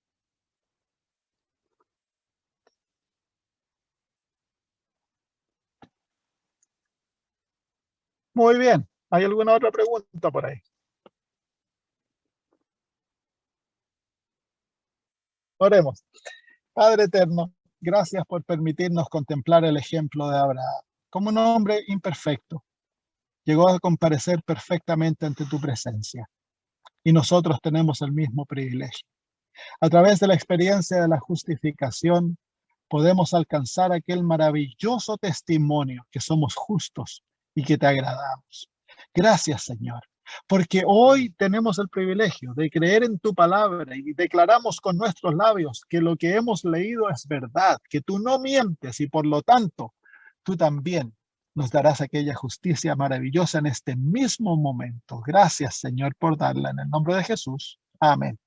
Muy bien, ¿hay alguna otra pregunta por ahí? Oremos. Padre eterno, gracias por permitirnos contemplar el ejemplo de Abraham. Como un hombre imperfecto, llegó a comparecer perfectamente ante tu presencia. Y nosotros tenemos el mismo privilegio. A través de la experiencia de la justificación, podemos alcanzar aquel maravilloso testimonio que somos justos y que te agradamos. Gracias, Señor, porque hoy tenemos el privilegio de creer en tu palabra y declaramos con nuestros labios que lo que hemos leído es verdad, que tú no mientes y por lo tanto tú también nos darás aquella justicia maravillosa en este mismo momento. Gracias, Señor, por darla en el nombre de Jesús. Amén.